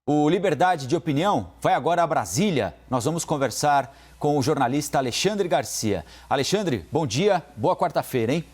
O Liberdade de Opinião vai agora a Brasília. Nós vamos conversar com o jornalista Alexandre Garcia. Alexandre, bom dia, boa quarta-feira, hein?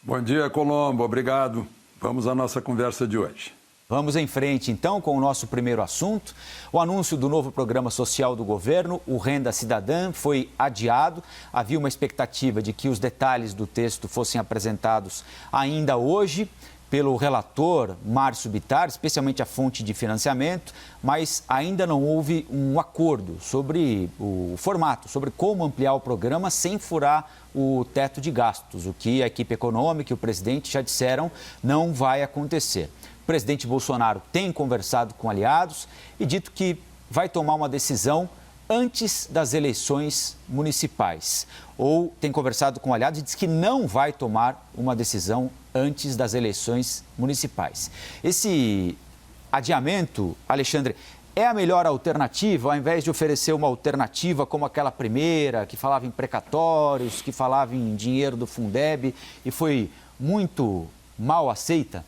Bom dia, Colombo, obrigado. Vamos à nossa conversa de hoje. Vamos em frente, então, com o nosso primeiro assunto. O anúncio do novo programa social do governo, o Renda Cidadã, foi adiado. Havia uma expectativa de que os detalhes do texto fossem apresentados ainda hoje pelo relator Márcio Bittar, especialmente a fonte de financiamento, mas ainda não houve um acordo sobre o formato, sobre como ampliar o programa sem furar o teto de gastos, o que a equipe econômica e o presidente já disseram não vai acontecer. O presidente Bolsonaro tem conversado com aliados e dito que vai tomar uma decisão antes das eleições municipais. Ou tem conversado com aliados e diz que não vai tomar uma decisão antes das eleições municipais. Esse adiamento, Alexandre, é a melhor alternativa, ao invés de oferecer uma alternativa como aquela primeira, que falava em precatórios, que falava em dinheiro do Fundeb e foi muito mal aceita?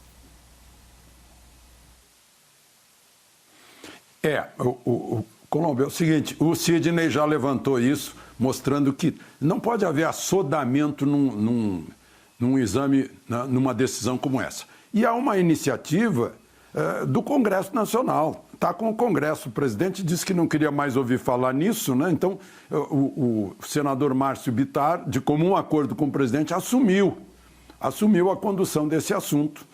Colombo, é o seguinte, o Sidney já levantou isso, mostrando que não pode haver assodamento num exame, numa decisão como essa. E há uma iniciativa do Congresso Nacional, está com o Congresso. O presidente disse que não queria mais ouvir falar nisso, né? Então o senador Márcio Bittar, de comum acordo com o presidente, assumiu a condução desse assunto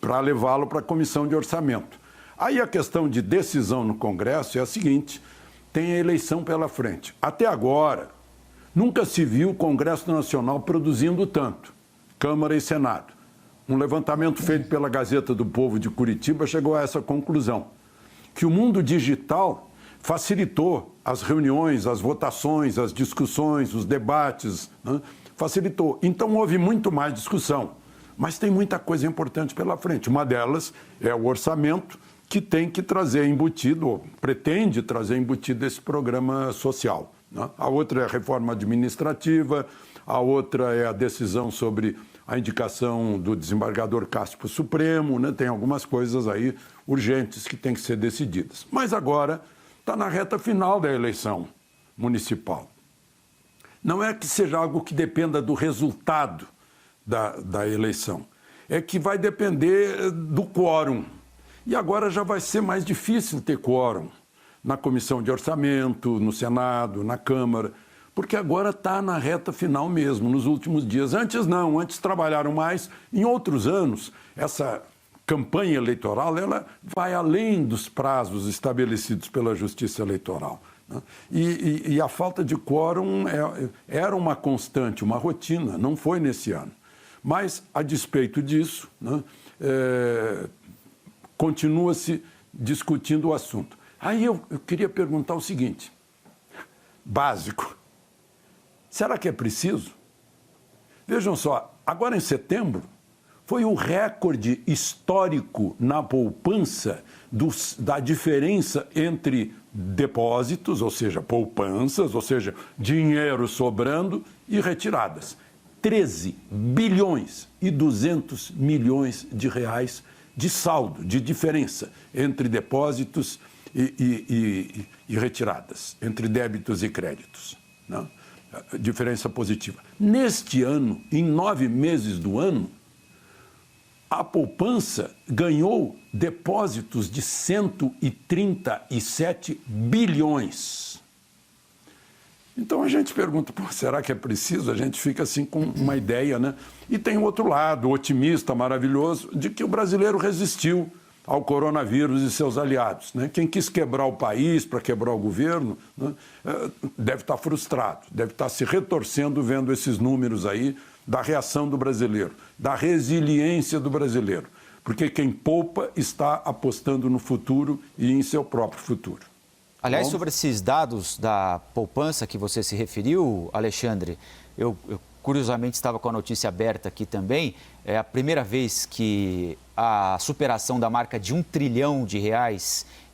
para levá-lo para a Comissão de Orçamento. Aí a questão de decisão no Congresso é a seguinte: tem a eleição pela frente. Até agora, nunca se viu o Congresso Nacional produzindo tanto, Câmara e Senado. Um levantamento feito pela Gazeta do Povo de Curitiba chegou a essa conclusão, que o mundo digital facilitou as reuniões, as votações, as discussões, os debates, né? Facilitou. Então houve muito mais discussão, mas tem muita coisa importante pela frente. Uma delas é o orçamento, que tem que trazer embutido, ou pretende trazer embutido esse programa social, né? A outra é a reforma administrativa, a outra é a decisão sobre a indicação do desembargador Cássio para o Supremo, né? Tem algumas coisas aí urgentes que têm que ser decididas. Mas agora está na reta final da eleição municipal. Não é que seja algo que dependa do resultado da eleição, é que vai depender do quórum. E agora já vai ser mais difícil ter quórum na Comissão de Orçamento, no Senado, na Câmara, porque agora está na reta final mesmo, nos últimos dias. Antes não, antes trabalharam mais. Em outros anos, essa campanha eleitoral ela vai além dos prazos estabelecidos pela Justiça Eleitoral, né? E a falta de quórum era uma constante, uma rotina, não foi nesse ano. Mas, a despeito disso, né, continua-se discutindo o assunto. Aí eu queria perguntar o seguinte, básico, será que é preciso? Vejam só, agora em setembro foi o recorde histórico na poupança da diferença entre depósitos, ou seja, poupanças, ou seja, dinheiro sobrando e retiradas. 13 bilhões e 200 milhões de reais de saldo, de diferença entre depósitos e retiradas, entre débitos e créditos, né? Diferença positiva. Neste ano, em 9 meses do ano, a poupança ganhou depósitos de 137 bilhões. Então a gente pergunta, será que é preciso? A gente fica assim com uma ideia, né? E tem o outro lado, otimista, maravilhoso, de que o brasileiro resistiu ao coronavírus e seus aliados, né? Quem quis quebrar o país para quebrar o governo, né, deve estar frustrado, deve estar se retorcendo vendo esses números aí da reação do brasileiro, da resiliência do brasileiro. Porque quem poupa está apostando no futuro e em seu próprio futuro. Aliás, sobre esses dados da poupança que você se referiu, Alexandre, eu curiosamente estava com a notícia aberta aqui também. É a primeira vez que a superação da marca de R$1 trilhão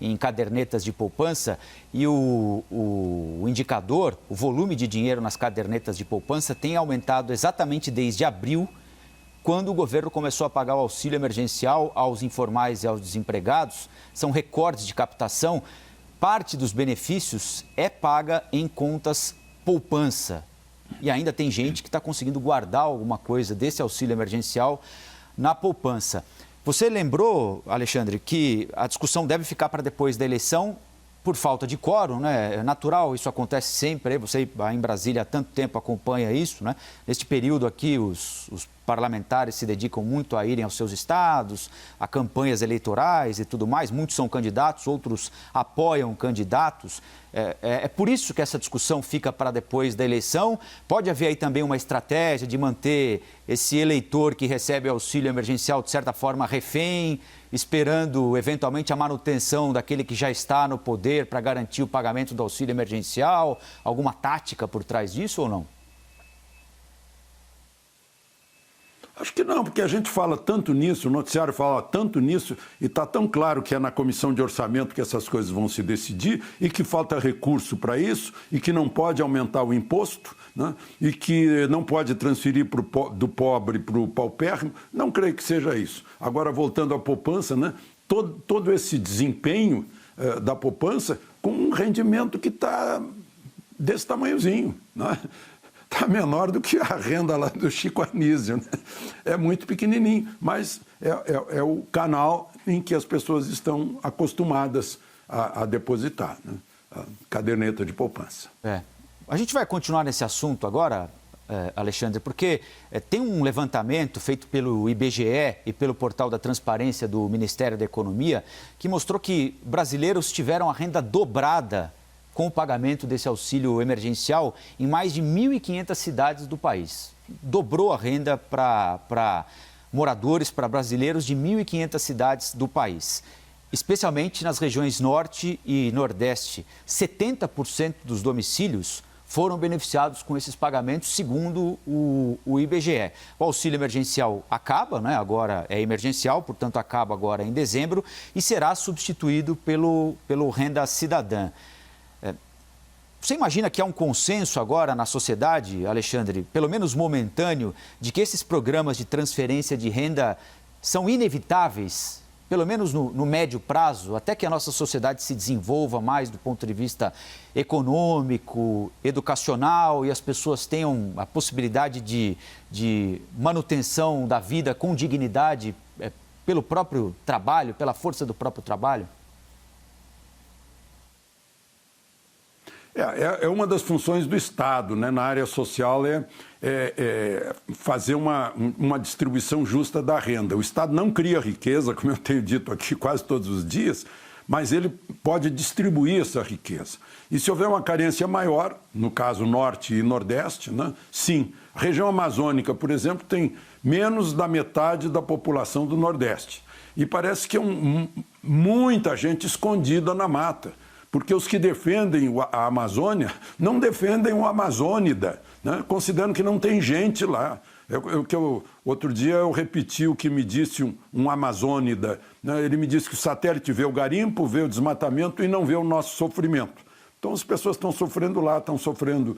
em cadernetas de poupança e o indicador, o volume de dinheiro nas cadernetas de poupança tem aumentado exatamente desde abril quando o governo começou a pagar o auxílio emergencial aos informais e aos desempregados. São recordes de captação. Parte dos benefícios é paga em contas poupança. E ainda tem gente que está conseguindo guardar alguma coisa desse auxílio emergencial na poupança. Você lembrou, Alexandre, que a discussão deve ficar para depois da eleição por falta de quórum, né? É natural, isso acontece sempre. Você em Brasília há tanto tempo acompanha isso, né? Neste período aqui, os parlamentares se dedicam muito a irem aos seus estados, a campanhas eleitorais e tudo mais. Muitos são candidatos, outros apoiam candidatos. É por isso que essa discussão fica para depois da eleição. Pode haver aí também uma estratégia de manter esse eleitor que recebe auxílio emergencial, de certa forma, refém, esperando eventualmente a manutenção daquele que já está no poder para garantir o pagamento do auxílio emergencial? Alguma tática por trás disso ou não? Acho que não, porque a gente fala tanto nisso, o noticiário fala tanto nisso, e está tão claro que é na comissão de orçamento que essas coisas vão se decidir, e que falta recurso para isso, e que não pode aumentar o imposto, né? E que não pode transferir do pobre para o paupérrimo. Não creio que seja isso. Agora, voltando à poupança, né? Todo esse desempenho da poupança com um rendimento que está desse tamanhozinho, né? Está menor do que a renda lá do Chico Anísio, né? É muito pequenininho, mas é o canal em que as pessoas estão acostumadas a depositar, né? A caderneta de poupança. A gente vai continuar nesse assunto agora, Alexandre, porque tem um levantamento feito pelo IBGE e pelo portal da Transparência do Ministério da Economia que mostrou que brasileiros tiveram a renda dobrada com o pagamento desse auxílio emergencial em mais de 1.500 cidades do país. Dobrou a renda para moradores, para brasileiros de 1.500 cidades do país, especialmente nas regiões Norte e Nordeste. 70% dos domicílios foram beneficiados com esses pagamentos, segundo o IBGE. O auxílio emergencial acaba, né? Agora é emergencial, portanto acaba agora em dezembro e será substituído pelo Renda Cidadã. Você imagina que há um consenso agora na sociedade, Alexandre, pelo menos momentâneo, de que esses programas de transferência de renda são inevitáveis, pelo menos no médio prazo, até que a nossa sociedade se desenvolva mais do ponto de vista econômico, educacional e as pessoas tenham a possibilidade de manutenção da vida com dignidade pelo próprio trabalho, pela força do próprio trabalho? É uma das funções do Estado, né? Na área social fazer uma distribuição justa da renda. O Estado não cria riqueza, como eu tenho dito aqui quase todos os dias, mas ele pode distribuir essa riqueza. E se houver uma carência maior, no caso Norte e Nordeste, né? Sim. A região amazônica, por exemplo, tem menos da metade da população do Nordeste. E parece que é muita gente escondida na mata. Porque os que defendem a Amazônia não defendem o Amazônida, né? Considerando que não tem gente lá. Outro dia eu repeti o que me disse um amazônida, né? Ele me disse que o satélite vê o garimpo, vê o desmatamento e não vê o nosso sofrimento. Então as pessoas estão sofrendo lá, estão sofrendo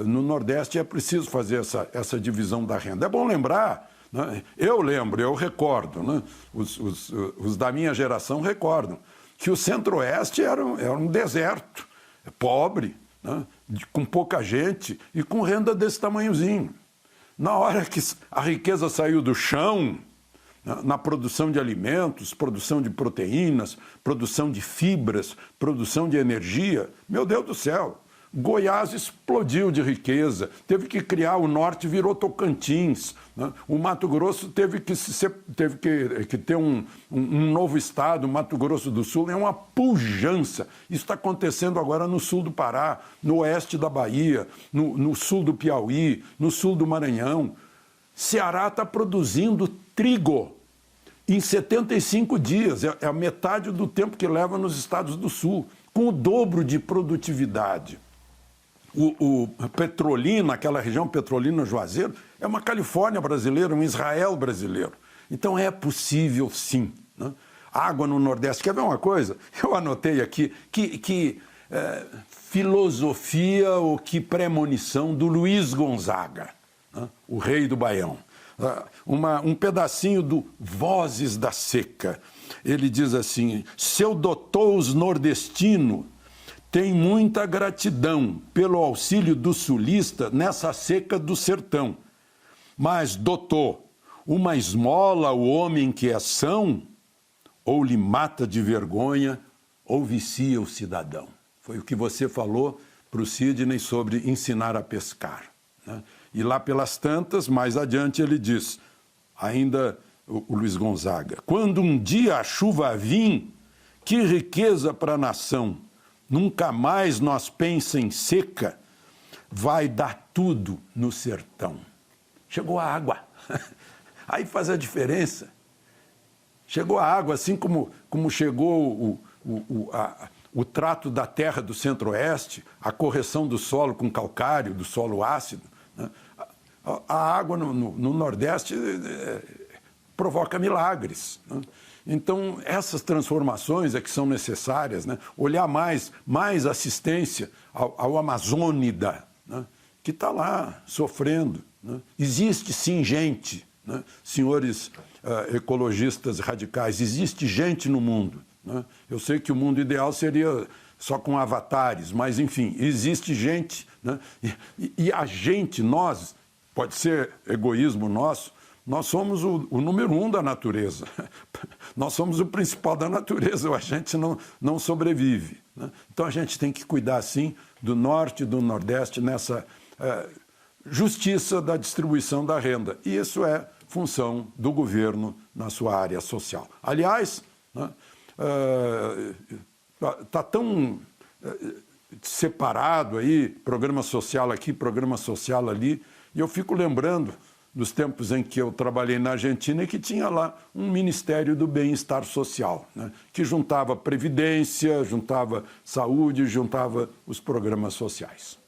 no Nordeste e é preciso fazer essa divisão da renda. É bom lembrar, né? Eu recordo, né? Os da minha geração recordam que o Centro-Oeste era um deserto, pobre, né? Com pouca gente e com renda desse tamanhozinho. Na hora que a riqueza saiu do chão, na produção de alimentos, produção de proteínas, produção de fibras, produção de energia, meu Deus do céu, Goiás explodiu de riqueza, teve que criar, o Norte virou Tocantins, né? O Mato Grosso teve que ter um novo estado, o Mato Grosso do Sul, é uma pujança. Isso está acontecendo agora no sul do Pará, no oeste da Bahia, no sul do Piauí, no sul do Maranhão. Ceará está produzindo trigo em 75 dias, é a metade do tempo que leva nos estados do sul, com o dobro de produtividade. O Petrolina, aquela região Petrolina Juazeiro, é uma Califórnia brasileira, um Israel brasileiro. Então é possível sim, né? Água no Nordeste. Quer ver uma coisa? Eu anotei aqui que filosofia ou que premonição do Luiz Gonzaga, né? O rei do Baião. um pedacinho do Vozes da Seca. Ele diz assim: seu Dotous nordestino tem muita gratidão pelo auxílio do sulista nessa seca do sertão. Mas, doutor, uma esmola o homem que é são, ou lhe mata de vergonha, ou vicia o cidadão. Foi o que você falou para o Sidney sobre ensinar a pescar, né? E lá pelas tantas, mais adiante, ele diz, ainda o Luiz Gonzaga, quando um dia a chuva vir, que riqueza para a nação, nunca mais nós pensa em seca, vai dar tudo no sertão. Chegou a água, aí faz a diferença. Chegou a água, assim como chegou o trato da terra do centro-oeste, a correção do solo com calcário, do solo ácido, né? A água no Nordeste provoca milagres, né? Então, essas transformações é que são necessárias, né? Olhar mais assistência ao Amazônida, né? Que está lá sofrendo, né? Existe sim gente, né? Senhores ecologistas radicais, existe gente no mundo, né? Eu sei que o mundo ideal seria só com avatares, mas, enfim, existe gente, né? E a gente, nós, pode ser egoísmo nosso, nós somos o número 1 da natureza. Nós somos o principal da natureza, a gente não sobrevive, né? Então a gente tem que cuidar, sim, do norte e do nordeste nessa justiça da distribuição da renda. E isso é função do governo na sua área social. Aliás, né, está tão separado aí, programa social aqui, programa social ali, e eu fico lembrando dos tempos em que eu trabalhei na Argentina e que tinha lá um Ministério do Bem-Estar Social, né, que juntava previdência, juntava saúde, juntava os programas sociais.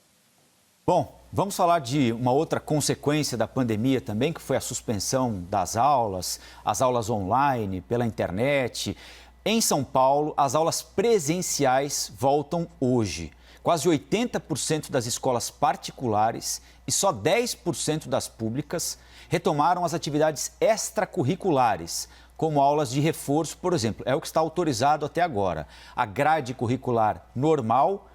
Bom, vamos falar de uma outra consequência da pandemia também, que foi a suspensão das aulas, as aulas online, pela internet. Em São Paulo, as aulas presenciais voltam hoje. Quase 80% das escolas particulares e só 10% das públicas retomaram as atividades extracurriculares, como aulas de reforço, por exemplo. É o que está autorizado até agora. A grade curricular normal,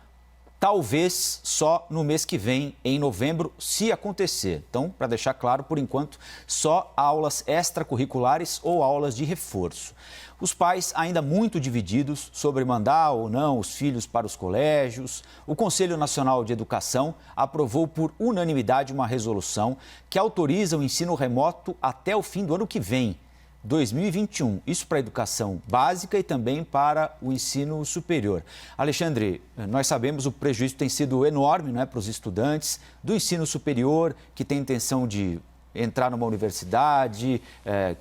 talvez só no mês que vem, em novembro, se acontecer. Então, para deixar claro, por enquanto, só aulas extracurriculares ou aulas de reforço. Os pais ainda muito divididos sobre mandar ou não os filhos para os colégios. O Conselho Nacional de Educação aprovou por unanimidade uma resolução que autoriza o ensino remoto até o fim do ano que vem, 2021. Isso para a educação básica e também para o ensino superior. Alexandre, nós sabemos o prejuízo tem sido enorme, não é, para os estudantes do ensino superior que tem intenção de entrar numa universidade,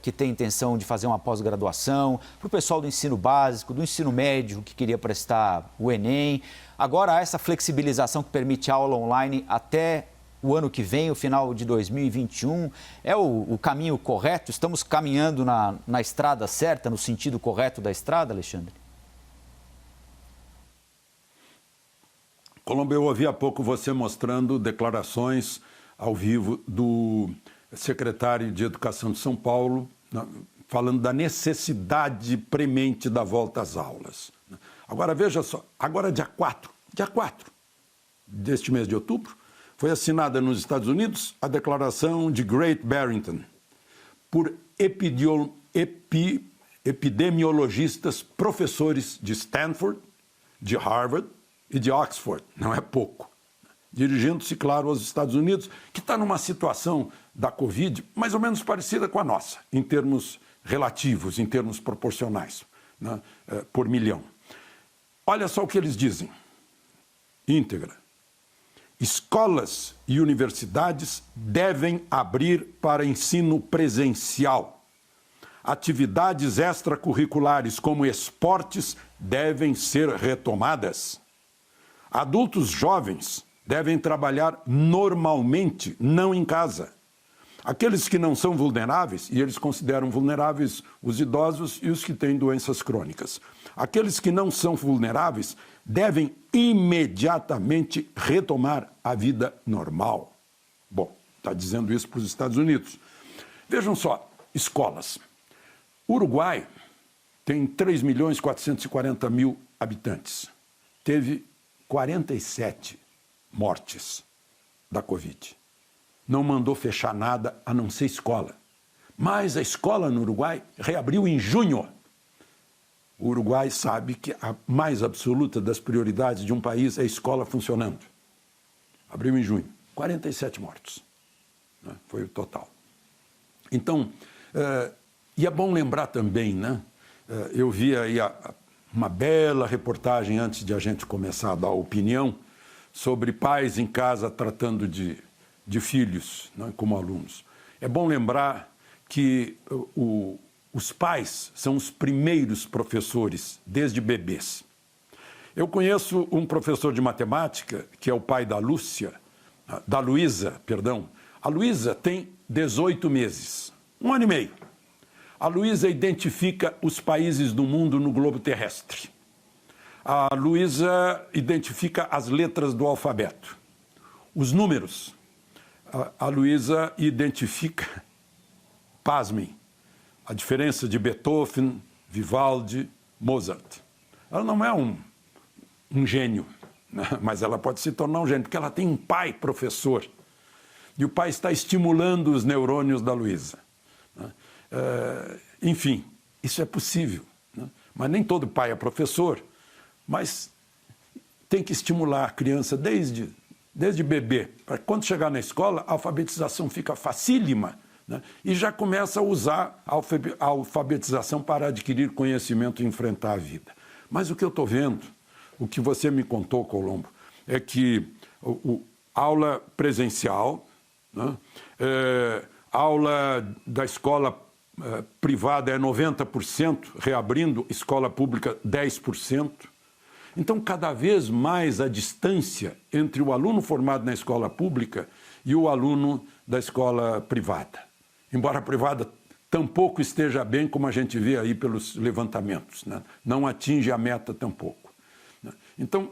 que tem intenção de fazer uma pós-graduação, para o pessoal do ensino básico, do ensino médio que queria prestar o Enem. Agora há essa flexibilização que permite aula online até o ano que vem, o final de 2021. É o caminho correto? Estamos caminhando na estrada certa, no sentido correto da estrada, Alexandre? Colombo, eu ouvi há pouco você mostrando declarações ao vivo do secretário de Educação de São Paulo, falando da necessidade premente da volta às aulas. Agora, veja só, agora dia 4 deste mês de outubro, foi assinada nos Estados Unidos a declaração de Great Barrington por epidemiologistas, professores de Stanford, de Harvard e de Oxford, não é pouco, dirigindo-se, claro, aos Estados Unidos, que está numa situação da Covid mais ou menos parecida com a nossa, em termos relativos, em termos proporcionais, né, por milhão. Olha só o que eles dizem, íntegra. Escolas e universidades devem abrir para ensino presencial. Atividades extracurriculares como esportes devem ser retomadas. Adultos jovens devem trabalhar normalmente, não em casa. Aqueles que não são vulneráveis, e eles consideram vulneráveis os idosos e os que têm doenças crônicas. Aqueles que não são vulneráveis devem imediatamente retomar a vida normal. Bom, está dizendo isso para os Estados Unidos. Vejam só, escolas. O Uruguai tem 3.440.000 habitantes. Teve 47 mortes da Covid. Não mandou fechar nada a não ser escola. Mas a escola no Uruguai reabriu em junho. O Uruguai sabe que a mais absoluta das prioridades de um país é a escola funcionando. Abriu em junho. 47 mortos. Né? Foi o total. Então, e é bom lembrar também, né? Eu vi aí uma bela reportagem antes de a gente começar a dar opinião sobre pais em casa tratando de filhos, né, como alunos. É bom lembrar que os pais são os primeiros professores desde bebês. Eu conheço um professor de matemática, que é o pai da Luísa. A Luísa tem 18 meses, 1 ano e meio. A Luísa identifica os países do mundo no globo terrestre. A Luísa identifica as letras do alfabeto, os números. A Luísa identifica, pasmem, a diferença de Beethoven, Vivaldi, Mozart. Ela não é um gênio, né? Mas ela pode se tornar um gênio, porque ela tem um pai professor. E o pai está estimulando os neurônios da Luísa. Né? Enfim, isso é possível. Né? Mas nem todo pai é professor, mas tem que estimular a criança desde bebê. Para quando chegar na escola, a alfabetização fica facílima, né? E já começa a usar a alfabetização para adquirir conhecimento e enfrentar a vida. Mas o que eu estou vendo, o que você me contou, Colombo, é que aula presencial, né? Aula da escola privada é 90%, reabrindo, escola pública 10%. Então, cada vez mais a distância entre o aluno formado na escola pública e o aluno da escola privada. Embora a privada tampouco esteja bem, como a gente vê aí pelos levantamentos, né? Não atinge a meta tampouco. Então,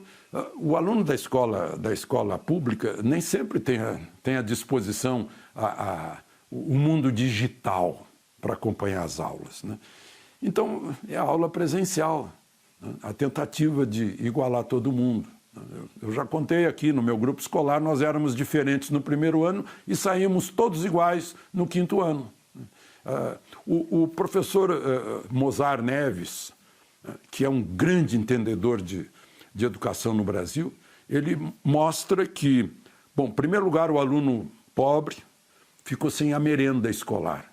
o aluno da escola pública nem sempre tem à disposição o mundo digital para acompanhar as aulas, né? Então, é a aula presencial, né? A tentativa de igualar todo mundo. Eu já contei aqui, no meu grupo escolar, nós éramos diferentes no primeiro ano e saímos todos iguais no 5º ano. O professor Mozar Neves, que é um grande entendedor de educação no Brasil, ele mostra que, bom, em primeiro lugar, o aluno pobre ficou sem a merenda escolar,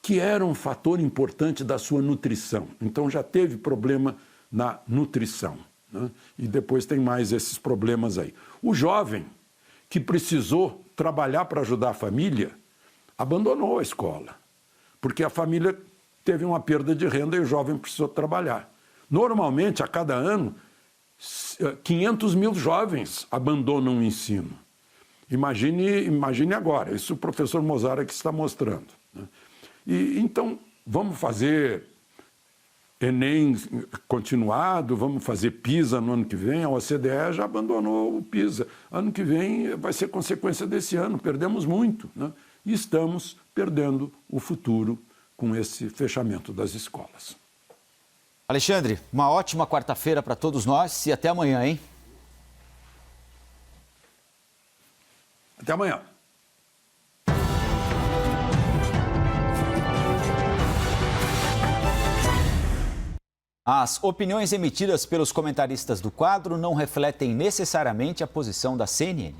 que era um fator importante da sua nutrição. Então já teve problema na nutrição, né? E depois tem mais esses problemas aí. O jovem que precisou trabalhar para ajudar a família abandonou a escola, porque a família teve uma perda de renda e o jovem precisou trabalhar. Normalmente, a cada ano, 500 mil jovens abandonam o ensino. Imagine agora, isso o professor Mozart que está mostrando, né? E então, vamos fazer Enem continuado, vamos fazer PISA no ano que vem. A OCDE já abandonou o PISA. Ano que vem vai ser consequência desse ano, perdemos muito, né? E estamos perdendo o futuro com esse fechamento das escolas. Alexandre, uma ótima quarta-feira para todos nós e até amanhã, hein? Até amanhã. As opiniões emitidas pelos comentaristas do quadro não refletem necessariamente a posição da CNN.